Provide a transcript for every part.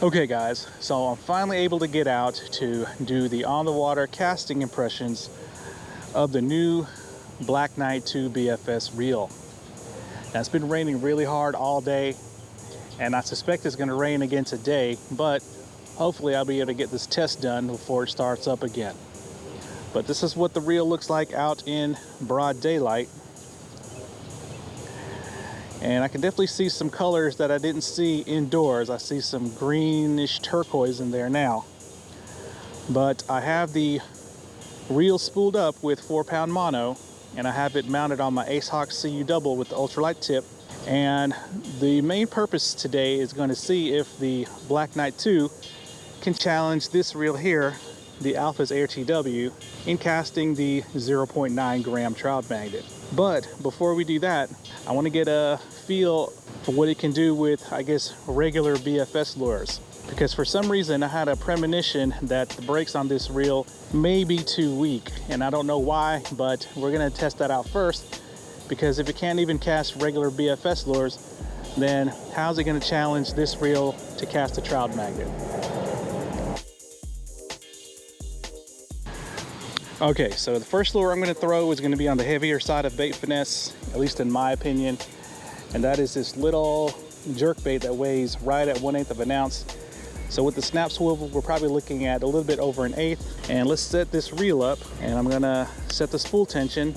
Okay guys, so I'm finally able to get out to do the on the water casting impressions of the new Black Knight 2 BFS reel. Now, it's been raining really hard all day, and I suspect it's going to rain again today, but hopefully I'll be able to get this test done before it starts up again. But this is what the reel looks like out in broad daylight. And I can definitely see some colors that I didn't see indoors. I see some greenish turquoise in there now. But I have the reel spooled up with 4-pound mono, and I have it mounted on my Ace Hawk CU double with the ultralight tip. And the main purpose today is going to see if the Black Knight 2 can challenge this reel here, the Alphas AIR TW, in casting the 0.9 gram trout magnet. But before we do that, I want to get a feel for what it can do with, I guess, regular BFS lures. Because for some reason I had a premonition that the brakes on this reel may be too weak, and I don't know why, but we're going to test that out first. Because if it can't even cast regular BFS lures, then how's it going to challenge this reel to cast a trout magnet? Okay, so the first lure I'm going to throw is going to be on the heavier side of bait finesse, at least in my opinion. And that is this little jerk bait that weighs right at 1/8 of an ounce. So with the snap swivel, we're probably looking at a little bit over 1/8. And let's set this reel up, and I'm going to set the spool tension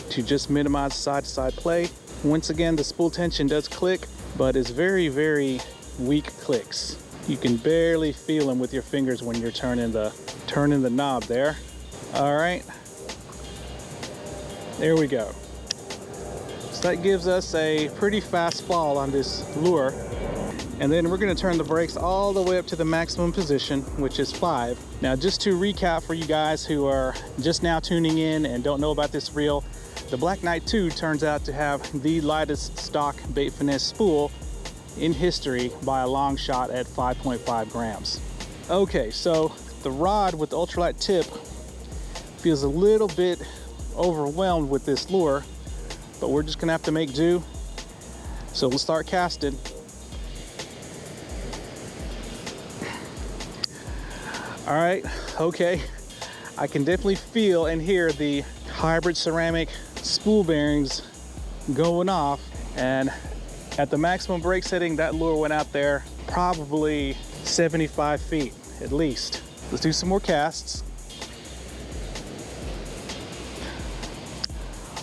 to just minimize side-to-side play. Once again, the spool tension does click, but it's very, very weak clicks. You can barely feel them with your fingers when you're turning the knob there. All right, there we go. So that gives us a pretty fast fall on this lure. And then we're going to turn the brakes all the way up to the maximum position, which is 5. Now, just to recap for you guys who are just now tuning in and don't know about this reel, the Black Knight 2 turns out to have the lightest stock bait finesse spool in history by a long shot at 5.5 grams. Okay, so the rod with the ultralight tip feels a little bit overwhelmed with this lure, but we're just gonna have to make do. So we'll start casting. All right, okay. I can definitely feel and hear the hybrid ceramic spool bearings going off, and at the maximum brake setting, that lure went out there probably 75 feet at least. Let's do some more casts.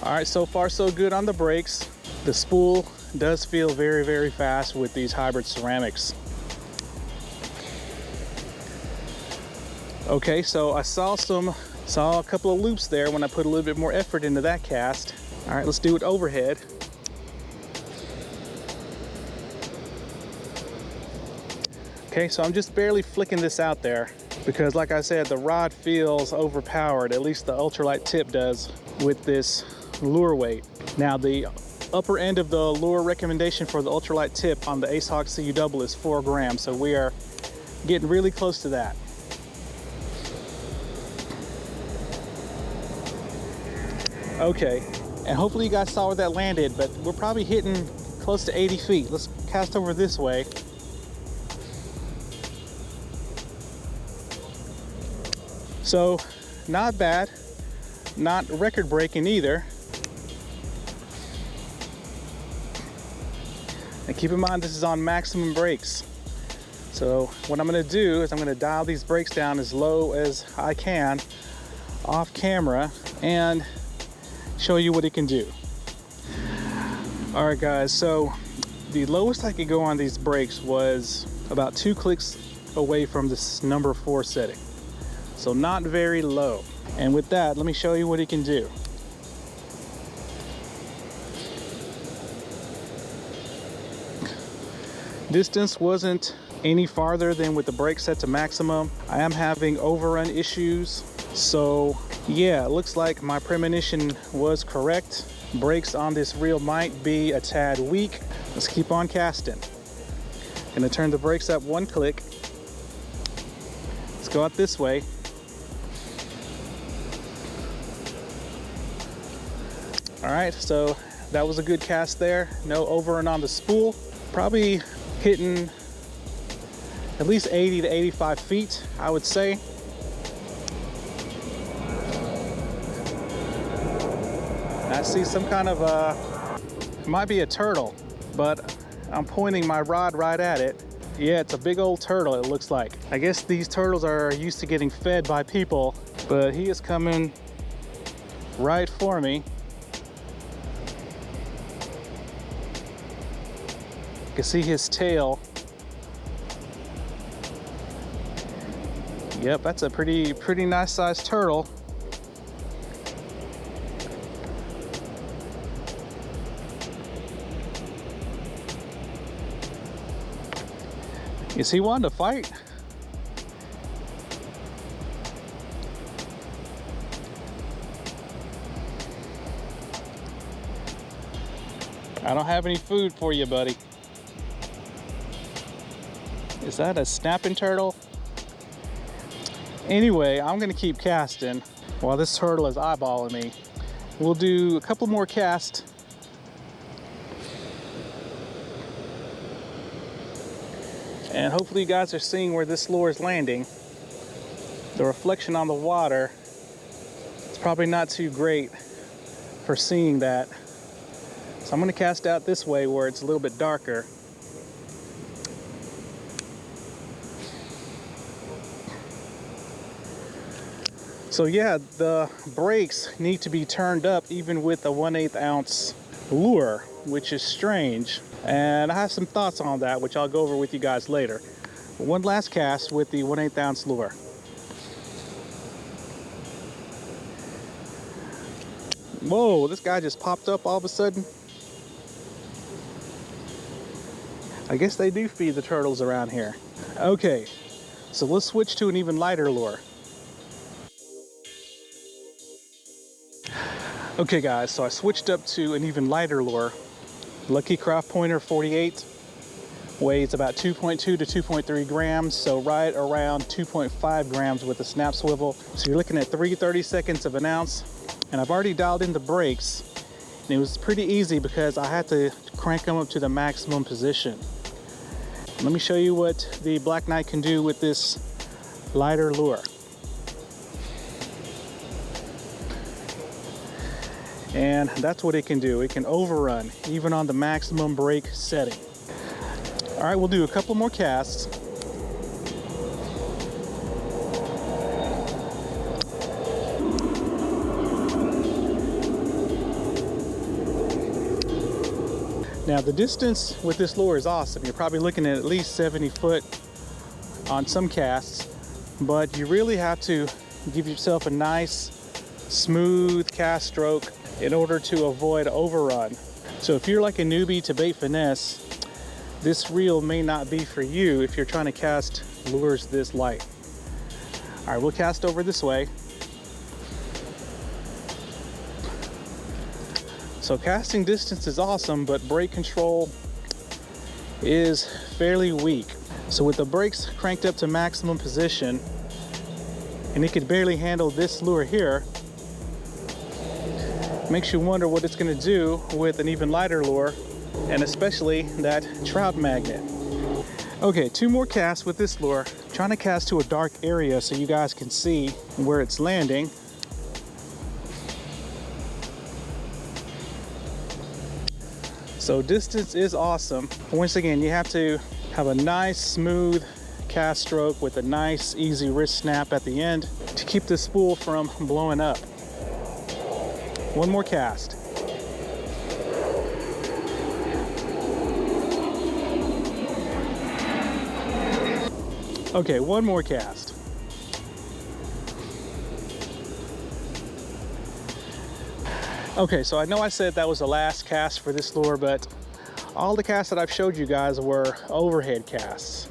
All right, so far so good on the brakes. The spool does feel very, very fast with these hybrid ceramics. Okay, so I saw a couple of loops there when I put a little bit more effort into that cast. All right, let's do it overhead. Okay, so I'm just barely flicking this out there because, like I said, the rod feels overpowered, at least the ultralight tip does with this lure weight. Now, the upper end of the lure recommendation for the ultralight tip on the Ace Hawk CU double is 4 grams, so we are getting really close to that. Okay, and hopefully you guys saw where that landed, but we're probably hitting close to 80 feet. Let's cast over this way. So, not bad, not record-breaking either. And keep in mind, this is on maximum brakes. So what I'm gonna do is I'm gonna dial these brakes down as low as I can off camera and show you what it can do. All right, guys, so the lowest I could go on these brakes was about 2 clicks away from this number 4 setting. So not very low. And with that, let me show you what it can do. Distance wasn't any farther than with the brake set to maximum. I am having overrun issues. So yeah, it looks like my premonition was correct. Brakes on this reel might be a tad weak. Let's keep on casting. Gonna turn the brakes up 1 click. Let's go out this way. All right, so that was a good cast there. No overrun on the spool. Probably hitting at least 80 to 85 feet, I would say. I see some kind of it might be a turtle, but I'm pointing my rod right at it. Yeah, it's a big old turtle, it looks like. I guess these turtles are used to getting fed by people, but he is coming right for me. You can see his tail. Yep, that's a pretty nice sized turtle. Is he wanting to fight? I don't have any food for you, buddy. Is that a snapping turtle? Anyway, I'm gonna keep casting while this turtle is eyeballing me. We'll do a couple more casts. And hopefully you guys are seeing where this lure is landing. The reflection on the water, it's probably not too great for seeing that. So I'm gonna cast out this way where it's a little bit darker. So yeah, the brakes need to be turned up even with a 1/8 ounce lure, which is strange. And I have some thoughts on that, which I'll go over with you guys later. One last cast with the 1/8 ounce lure. Whoa, this guy just popped up all of a sudden. I guess they do feed the turtles around here. Okay, so let's switch to an even lighter lure. Okay guys, so I switched up to an even lighter lure. Lucky Craft Pointer 48, weighs about 2.2 to 2.3 grams, so right around 2.5 grams with the snap swivel. So you're looking at 3/32 of an ounce, and I've already dialed in the brakes, and it was pretty easy because I had to crank them up to the maximum position. Let me show you what the Black Knight can do with this lighter lure. And that's what it can do. It can overrun even on the maximum brake setting. All right, we'll do a couple more casts. Now the distance with this lure is awesome. You're probably looking at least 70 foot on some casts, but you really have to give yourself a nice smooth cast stroke in order to avoid overrun. So if you're like a newbie to bait finesse, this reel may not be for you if you're trying to cast lures this light. All right, we'll cast over this way. So casting distance is awesome, but brake control is fairly weak. So with the brakes cranked up to maximum position, and it could barely handle this lure here, makes you wonder what it's going to do with an even lighter lure, and especially that trout magnet. Okay, two more casts with this lure. I'm trying to cast to a dark area so you guys can see where it's landing. So distance is awesome. Once again, you have to have a nice smooth cast stroke with a nice easy wrist snap at the end to keep the spool from blowing up. One more cast. Okay, one more cast. Okay, so I know I said that was the last cast for this lure, but all the casts that I've showed you guys were overhead casts.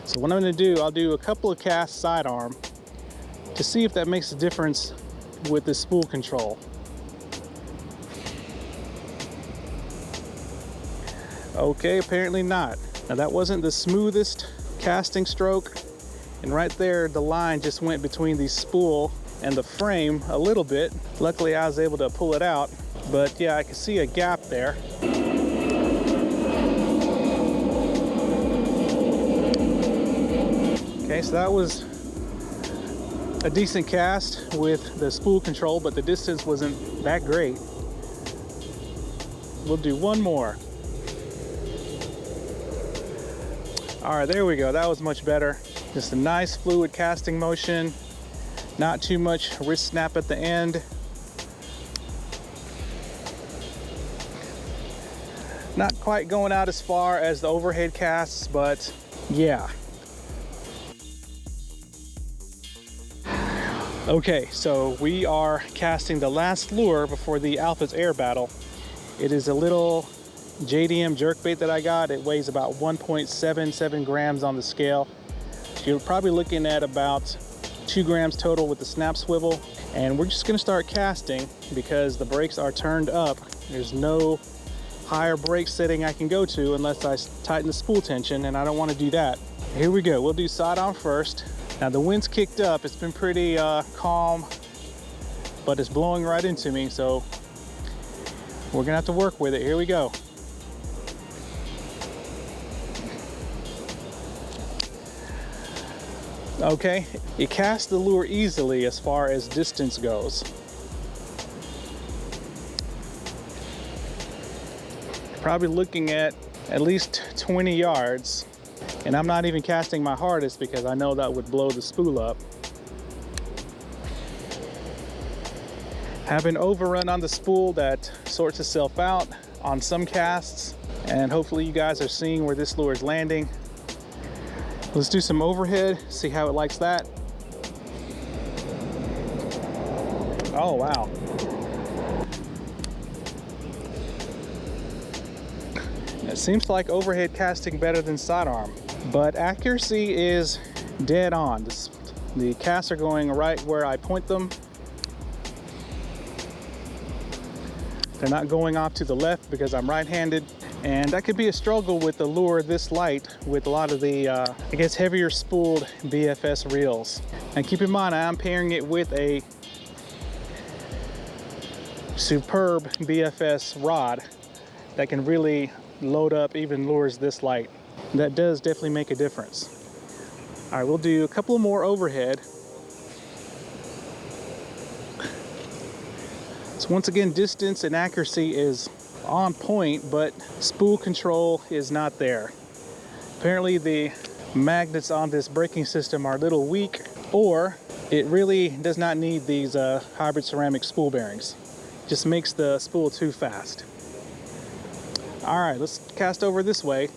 So what I'm going to do, I'll do a couple of casts sidearm to see if that makes a difference with the spool control. Okay, apparently not. Now that wasn't the smoothest casting stroke, and right there the line just went between the spool and the frame a little bit. Luckily I was able to pull it out, but yeah, I can see a gap there. Okay, so that was a decent cast with the spool control, but the distance wasn't that great. We'll do one more. All right, there we go. That was much better. Just a nice fluid casting motion. Not too much wrist snap at the end. Not quite going out as far as the overhead casts, but yeah. Okay, so we are casting the last lure before the Alphas Air battle. It is a little JDM jerkbait that I got. It weighs about 1.77 grams on the scale. You're probably looking at about 2 grams total with the snap swivel. And we're just gonna start casting because the brakes are turned up. There's no higher brake setting I can go to unless I tighten the spool tension, and I don't wanna do that. Here we go, we'll do side on first. Now the wind's kicked up, it's been pretty calm, but it's blowing right into me, so we're gonna have to work with it. Here we go. Okay, it casts the lure easily as far as distance goes. Probably looking at least 20 yards, and I'm not even casting my hardest because I know that would blow the spool up. Have an overrun on the spool that sorts itself out on some casts, and hopefully you guys are seeing where this lure is landing. Let's do some overhead, see how it likes that. Oh, wow. It seems like overhead casting better than sidearm, but accuracy is dead on. The casts are going right where I point them. They're not going off to the left because I'm right-handed. And that could be a struggle with the lure this light with a lot of the, I guess, heavier spooled BFS reels. And keep in mind, I'm pairing it with a superb BFS rod that can really load up even lures this light. That does definitely make a difference. All right, we'll do a couple more overhead. So once again, distance and accuracy is on point, but spool control is not there. Apparently the magnets on this braking system are a little weak, or it really does not need these hybrid ceramic spool bearings. Just makes the spool too fast. All right, let's cast over this way.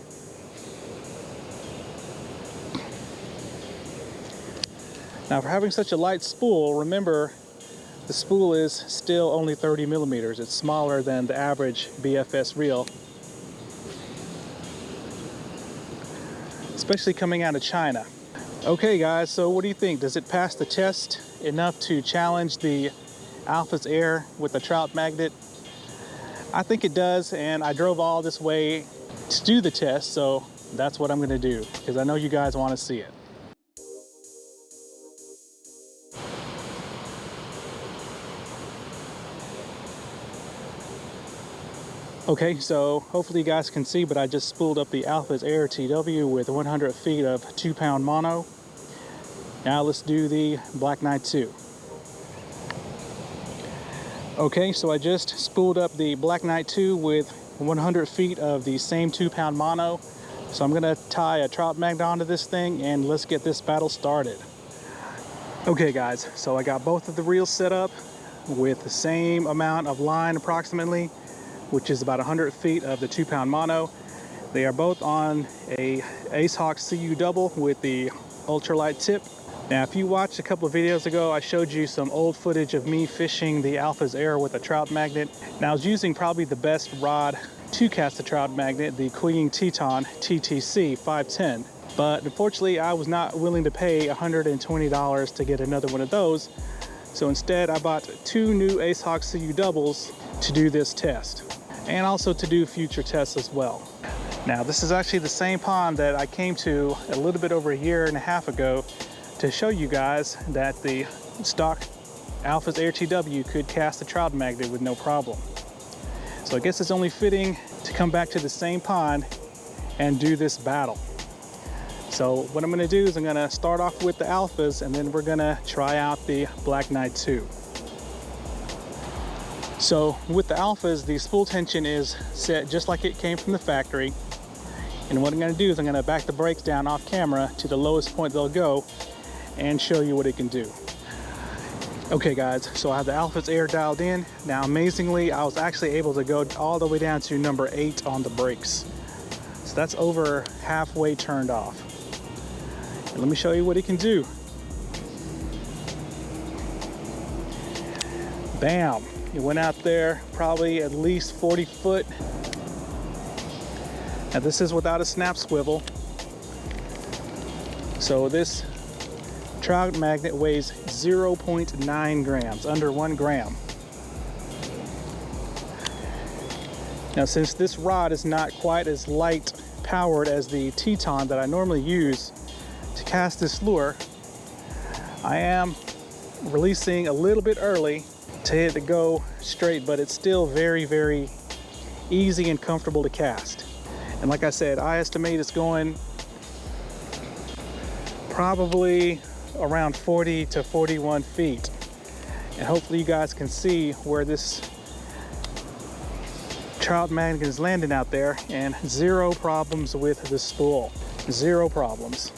Now for having such a light spool, remember the spool is still only 30 millimeters. It's smaller than the average BFS reel, especially coming out of China. Okay guys, so what do you think? Does it pass the test enough to challenge the Alphas Air with a trout magnet? I think it does, and I drove all this way to do the test, so that's what I'm gonna do because I know you guys want to see it. Okay, so hopefully you guys can see, but I just spooled up the Alphas AIR TW with 100 feet of 2-pound mono. Now let's do the Black Knight 2. Okay, so I just spooled up the Black Knight 2 with 100 feet of the same 2-pound mono. So I'm gonna tie a trout magnet onto this thing and let's get this battle started. Okay guys, so I got both of the reels set up with the same amount of line approximately, which is about 100 feet of the 2-pound mono. They are both on a Ace Hawk CU double with the ultralight tip. Now, if you watched a couple of videos ago, I showed you some old footage of me fishing the Alphas Air with a trout magnet. Now, I was using probably the best rod to cast a trout magnet, the Queen Teton TTC 510. But unfortunately, I was not willing to pay $120 to get another one of those. So instead, I bought 2 new Ace Hawk CU doubles to do this test, and also to do future tests as well. Now, this is actually the same pond that I came to a little bit over a year and a half ago to show you guys that the stock Alphas AIR TW could cast a trout magnet with no problem. So I guess it's only fitting to come back to the same pond and do this battle. So what I'm gonna do is I'm gonna start off with the alphas, and then we're gonna try out the Black Knight 2. So with the alphas, the spool tension is set just like it came from the factory. And what I'm gonna do is I'm gonna back the brakes down off camera to the lowest point they'll go and show you what it can do. Okay guys, so I have the Alphas AIR dialed in. Now amazingly, I was actually able to go all the way down to number 8 on the brakes. So that's over halfway turned off. And let me show you what it can do. Bam, it went out there probably at least 40 foot. Now this is without a snap swivel. So this trout magnet weighs 0.9 grams, under 1 gram. Now since this rod is not quite as light powered as the Teton that I normally use to cast this lure, I am releasing a little bit early to hit it go straight, but it's still very, very easy and comfortable to cast. And like I said, I estimate it's going probably around 40 to 41 feet. And hopefully you guys can see where this trout magnet is landing out there, and zero problems with the spool. Zero problems.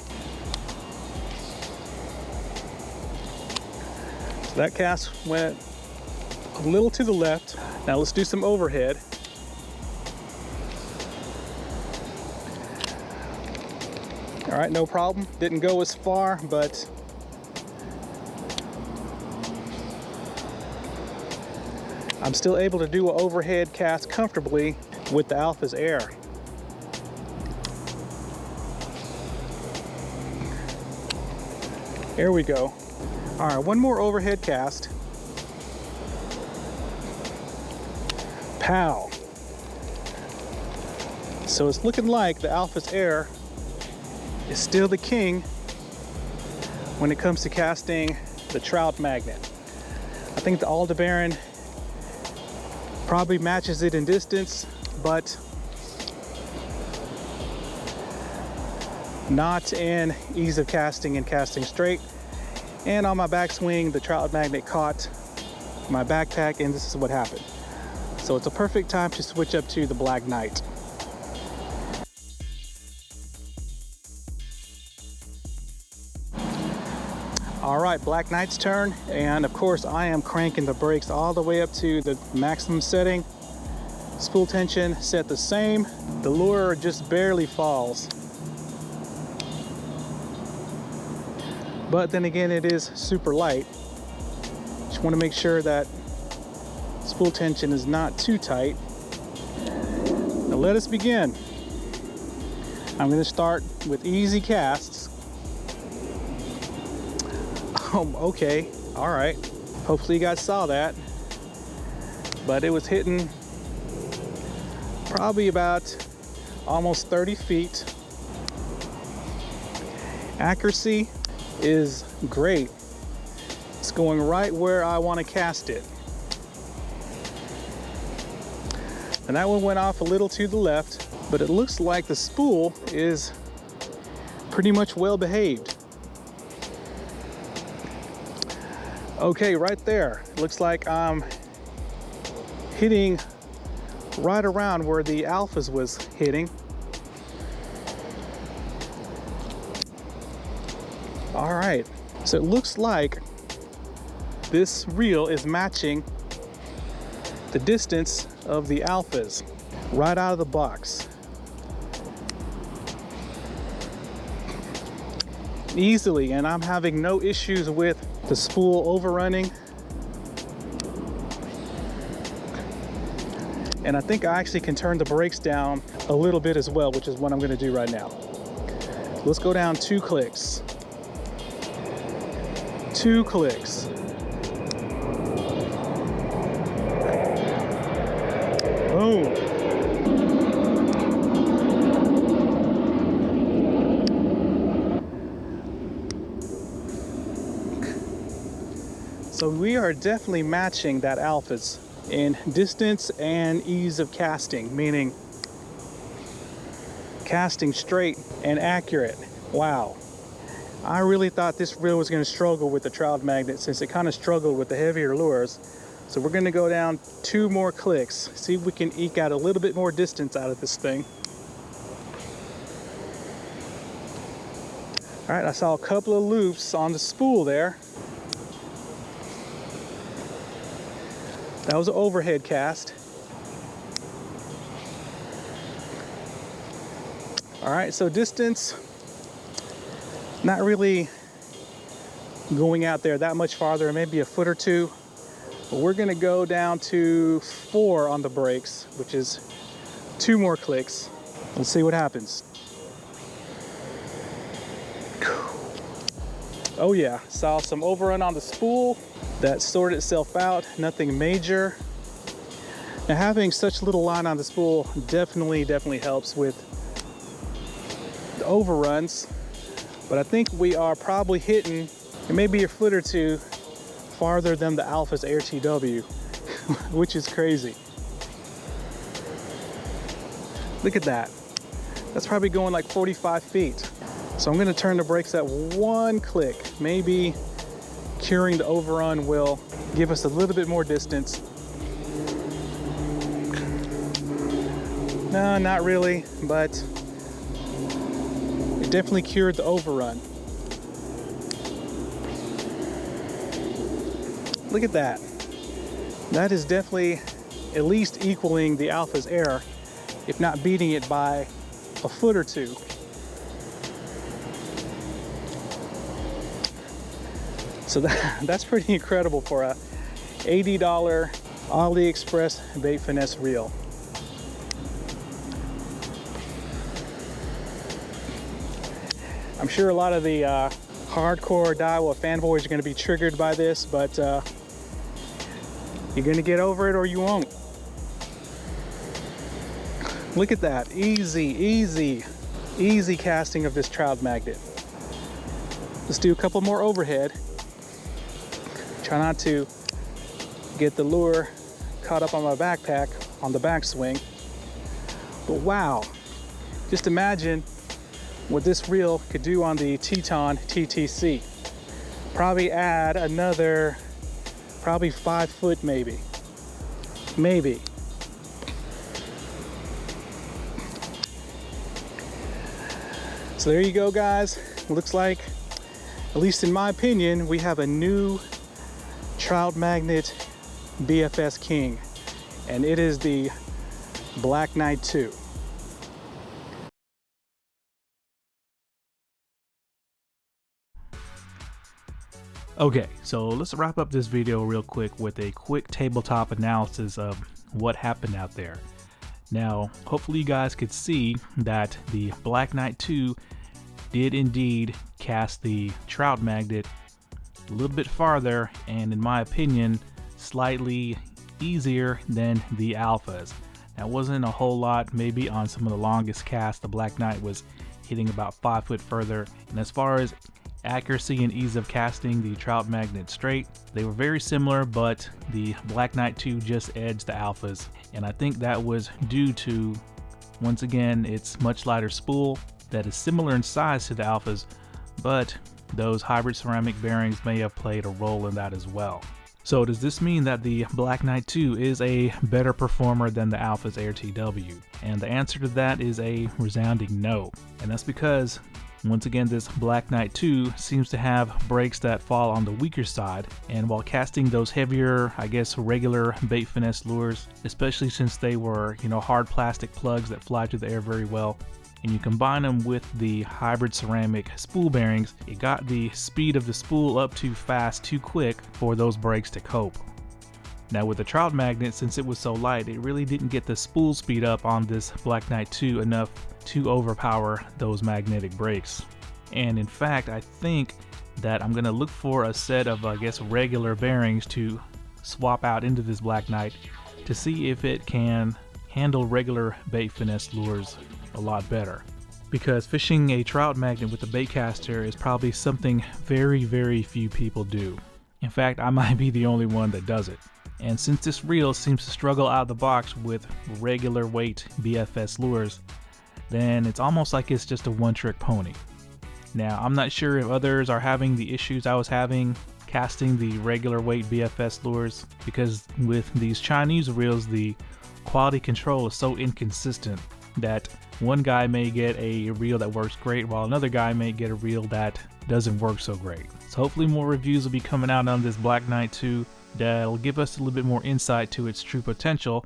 So that cast went a little to the left. Now let's do some overhead. All right, no problem. Didn't go as far, but I'm still able to do an overhead cast comfortably with the Alphas AIR. There we go. All right, one more overhead cast. Pow. So it's looking like the Alphas AIR is still the king when it comes to casting the trout magnet. I think the ALDEBARAN probably matches it in distance, but not in ease of casting and casting straight. And on my backswing, the trout magnet caught my backpack, and this is what happened. So it's a perfect time to switch up to the Black Knight. All right, Black Knight's turn, and of course I am cranking the brakes all the way up to the maximum setting. Spool tension set the same. The lure just barely falls. But then again, it is super light. Just want to make sure that spool tension is not too tight. Now let us begin. I'm going to start with easy casts. Okay, all right. Hopefully you guys saw that. But it was hitting probably about almost 30 feet. Accuracy is great. It's going right where I want to cast it. And that one went off a little to the left, but it looks like the spool is pretty much well behaved. Okay, right there. Looks like I'm hitting right around where the Alphas was hitting. All right, so it looks like this reel is matching the distance of the Alphas right out of the box. Easily, and I'm having no issues with the spool overrunning. And I think I actually can turn the brakes down a little bit as well, which is what I'm going to do right now. Let's go down 2 clicks. 2 clicks. Boom. So we are definitely matching that Alphas in distance and ease of casting, meaning casting straight and accurate. Wow. I really thought this reel was going to struggle with the trout magnet since it kind of struggled with the heavier lures. So we're going to go down 2 more clicks, see if we can eke out a little bit more distance out of this thing. All right, I saw a couple of loops on the spool there. That was an overhead cast. All right, so distance, not really going out there that much farther, maybe a foot or 2. But we're gonna go down to 4 on the brakes, which is 2 more clicks. Let's see what happens. Oh yeah, saw some overrun on the spool. That sorted itself out, nothing major. Now having such little line on the spool definitely helps with the overruns. But I think we are probably hitting maybe a foot or 2 farther than the Alphas AIR TW, which is crazy. Look at that. That's probably going like 45 feet. So I'm gonna turn the brakes at 1 click. Maybe curing the overrun will give us a little bit more distance. No, not really, but it definitely cured the overrun. Look at that. That is definitely at least equaling the Alphas AIR, if not beating it by a foot or 2. So that's pretty incredible for a $80 AliExpress bait finesse reel. I'm sure a lot of the hardcore Daiwa fanboys are going to be triggered by this, but you're going to get over it or you won't. Look at that. Easy casting of this trout magnet. Let's do a couple more overhead. Try not to get the lure caught up on my backpack on the backswing. But wow, just imagine what this reel could do on the Teton TTC. Probably add another, probably 5 foot maybe. Maybe. So there you go, guys. Looks like, at least in my opinion, we have a new trout magnet BFS king, and it is the Black Knight 2. Okay, so let's wrap up this video real quick with a quick tabletop analysis of what happened out there. Now, hopefully you guys could see that the Black Knight 2 did indeed cast the trout magnet a little bit farther, and in my opinion, slightly easier than the Alphas. That wasn't a whole lot. Maybe on some of the longest casts, the Black Knight was hitting about 5 foot further. And as far as accuracy and ease of casting the trout magnet straight, they were very similar, but the Black Knight 2 just edged the Alphas. And I think that was due to, once again, its much lighter spool that is similar in size to the Alphas, but those hybrid ceramic bearings may have played a role in that as well. So does this mean that the Black Knight 2 is a better performer than the Alphas AIR TW? And the answer to that is a resounding no. And that's because, once again, this Black Knight 2 seems to have brakes that fall on the weaker side, and while casting those heavier, I guess, regular bait finesse lures, especially since they were, hard plastic plugs that fly through the air very well, and you combine them with the hybrid ceramic spool bearings, it got the speed of the spool up too fast, too quick for those brakes to cope. Now with the trout magnet, since it was so light, it really didn't get the spool speed up on this Black Knight 2 enough to overpower those magnetic brakes. And in fact, I think that I'm gonna look for a set of, regular bearings to swap out into this Black Knight to see if it can handle regular bait finesse lures a lot better. Because fishing a trout magnet with a bait caster is probably something very few people do. In fact, I might be the only one that does it. And since this reel seems to struggle out of the box with regular weight BFS lures, then it's almost like it's just a one-trick pony. Now, I'm not sure if others are having the issues I was having casting the regular weight BFS lures, because with these Chinese reels, the quality control is so inconsistent that one guy may get a reel that works great while another guy may get a reel that doesn't work so great. So hopefully more reviews will be coming out on this Black Knight 2 that'll give us a little bit more insight to its true potential.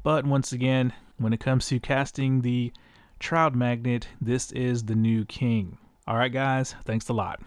But once again, when it comes to casting the trout magnet, this is the new king. Alright guys, thanks a lot.